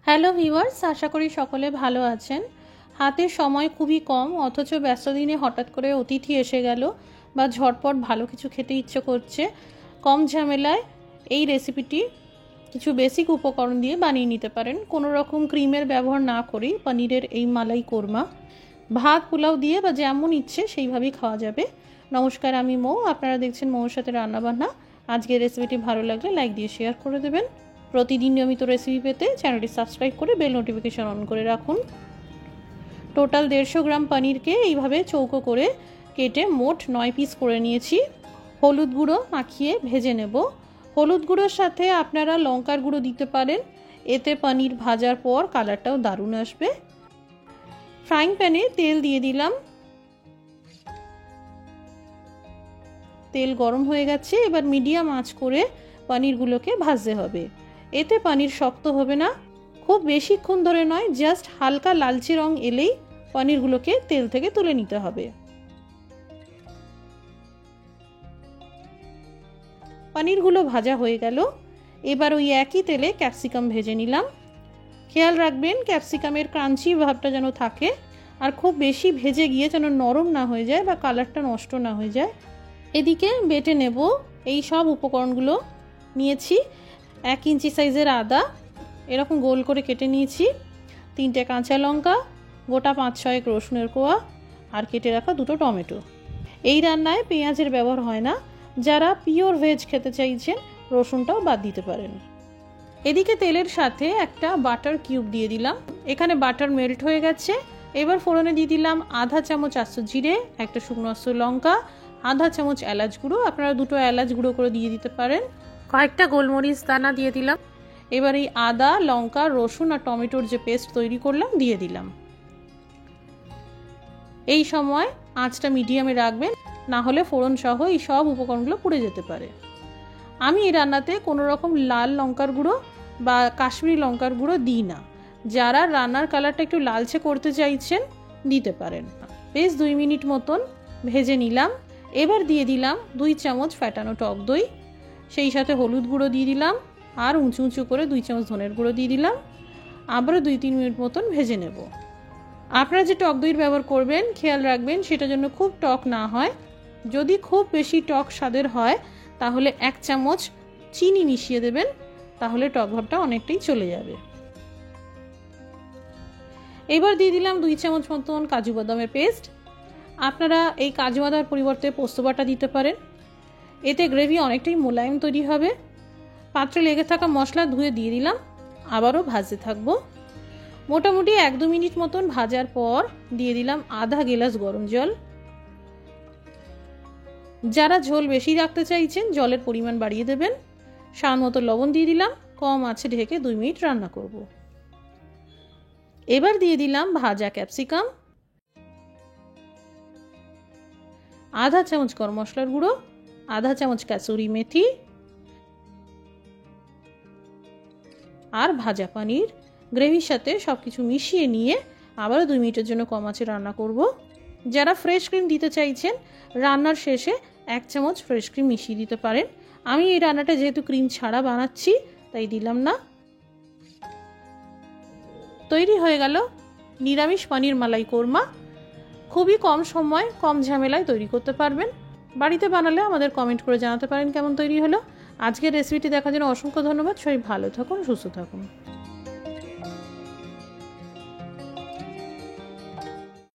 Hello viewers, আশা করি সকলে ভালো আছেন। হাতে সময় খুবই কম, অথচ ব্যস্ত দিনে হঠাৎ করে অতিথি এসে গেল বা ঝটপট ভালো কিছু খেতে ইচ্ছে করছে, কম ঝামেলায় এই রেসিপিটি কিছু বেসিক উপকরণ দিয়ে বানিয়ে নিতে পারেন। কোনো রকম ক্রিমের ব্যবহার না করেই পনিরের এই মালাই কোরমা ভাত পোলাও দিয়ে বা যেমন ইচ্ছে সেইভাবেই খাওয়া যাবে। নমস্কার, আমি মৌ, আপনারা দেখছেন মৌর সাথে রান্নাবান্না। আজকের রেসিপিটি ভালো লাগলে লাইক দিয়ে শেয়ার করে দেবেন। প্রতিদিন নিয়মিত রেসিপি পেতে চ্যানেলটি সাবস্ক্রাইব করে বেল নোটিফিকেশন অন করে রাখুন। টোটাল 150 গ্রাম পনিরকে এইভাবে চৌকো করে কেটে মোট 9 পিস করে নিয়েছি। হলুদ গুঁড়ো মাখিয়ে ভেজে নেব। হলুদ গুঁড়োর সাথে আপনারা লঙ্কার গুঁড়ো দিতে পারেন, এতে পনির ভাজার পর কালারটাও দারুণ আসবে। ফ্রাইং প্যানে তেল দিয়ে দিলাম। তেল গরম হয়ে গেছে, এবার মিডিয়াম আঁচ করে পনিরগুলোকে ভাজতে হবে। এতে পনির শক্ত হবে না, খুব বেশিক্ষণ ধরে নয়, জাস্ট হালকা লালচে রং এলেই পনিরগুলোকে তেল থেকে তুলে নিতে হবে। পনিরগুলো ভাজা হয়ে গেল, এবার ওই একই তেলে ক্যাপসিকাম ভেজে নিলাম। খেয়াল রাখবেন ক্যাপসিকামের ক্রাঞ্চি ভাবটা যেন থাকে, আর খুব বেশি ভেজে গিয়ে যেন নরম না হয়ে যায় বা কালারটা নষ্ট না হয়ে যায়। এদিকে বেটে নেব। এই সব উপকরণগুলো নিয়েছি। 1 ইঞ্চি সাইজের আদা এরকম গোল করে কেটে নিয়েছি, 3টে কাঁচা লঙ্কা, গোটা 5-6 রসুনের কোয়া, আর কেটে রাখা 2টো টমেটো। এই রান্নায় পেঁয়াজের ব্যবহার হয় না, যারা পিওর ভেজ খেতে চাইছেন রসুনটাও বাদ দিতে পারেন। এদিকে তেলের সাথে একটা বাটার কিউব দিয়ে দিলাম। এখানে বাটার মেল্ট হয়ে গেছে। এবার ফোড়নে দিয়ে দিলাম আধা চামচ আস্ত জিরে, একটা শুকনো আস্ত লঙ্কা, আধা চামচ এলাচ গুঁড়ো, আপনারা 2টো এলাচ গুঁড়ো করে দিয়ে দিতে পারেন, কয়েকটা গোলমরিচ দানা দিয়ে দিলাম। এবার এই আদা, লঙ্কা, রসুন আর টমেটোর যে পেস্ট তৈরি করলাম দিয়ে দিলাম। এই সময় আঁচটা মিডিয়ামে রাখবেন, না হলে ফোড়ন সহ এই সব উপকরণগুলো পুড়ে যেতে পারে। আমি এই রান্নাতে কোনো রকম লাল লঙ্কার গুঁড়ো বা কাশ্মীরি লঙ্কার গুঁড়ো দিই না। যারা রান্নার কালারটা একটু লালচে করতে চাইছেন দিতে পারেন। বেশ 2 মিনিট মতন ভেজে নিলাম। এবার দিয়ে দিলাম 2 চামচ ফ্যাটানো টক দই, সেই সাথে হলুদ গুঁড়ো দিয়ে দিলাম, আর উঁচু উঁচু করে 2 চামচ ধনের গুঁড়ো দিয়ে দিলাম। আবারও 2-3 মিনিট মতন ভেজে নেব। আপনারা যে টক দইয়ের ব্যবহার করবেন খেয়াল রাখবেন সেটা জন্য খুব টক না হয়। যদি খুব বেশি টক স্বাদের হয় তাহলে 1 চামচ চিনি মিশিয়ে দেবেন, তাহলে টক ভাবটা অনেকটাই চলে যাবে। এবার দিয়ে দিলাম 2 চামচ মতন কাজু বাদামের পেস্ট। আপনারা এই কাজু বাদামের পরিবর্তে পোস্ত বাটা দিতে পারেন, এতে গ্রেভি অনেকটাই মোলায়েম তৈরি হবে। পাত্রে লেগে থাকা মশলা ধুয়ে দিয়ে দিলাম, আবারও ভাজতে থাকবো। মোটামুটি 1-2 মিনিট মতন ভাজার পর দিয়ে দিলাম আধা গ্লাস গরম জল। যারা ঝোল বেশি রাখতে চাইছেন জলের পরিমাণ বাড়িয়ে দেবেন। স্বাদ মতো লবণ দিয়ে দিলাম। কম আঁচে ঢেকে 2 মিনিট রান্না করব। এবার দিয়ে দিলাম ভাজা ক্যাপসিকাম, আধা চামচ গরম মশলার গুঁড়ো, আধা চামচ কাসুরি মেথি, আর ভাজা পনির। গ্রেভির সাথে সবকিছু মিশিয়ে নিয়ে আবারও 2 মিনিটের জন্য কম আঁচে রান্না করব। যারা ফ্রেশ ক্রিম দিতে চাইছেন রান্নার শেষে 1 চামচ ফ্রেশ ক্রিম মিশিয়ে দিতে পারেন। আমি এই রান্নাটা যেহেতু ক্রিম ছাড়া বানাচ্ছি তাই দিলাম না। তৈরি হয়ে গেল নিরামিষ পনির মালাই কোরমা। খুবই কম সময় কম ঝামেলায় তৈরি করতে পারবেন। বাড়িতে বানালে আমাদের কমেন্ট করে জানাতে পারেন কেমন তৈরি হলো। আজকের রেসিপিটি দেখার জন্য অসংখ্য ধন্যবাদ। সবাই ভালো থাকুন, সুস্থ থাকুন।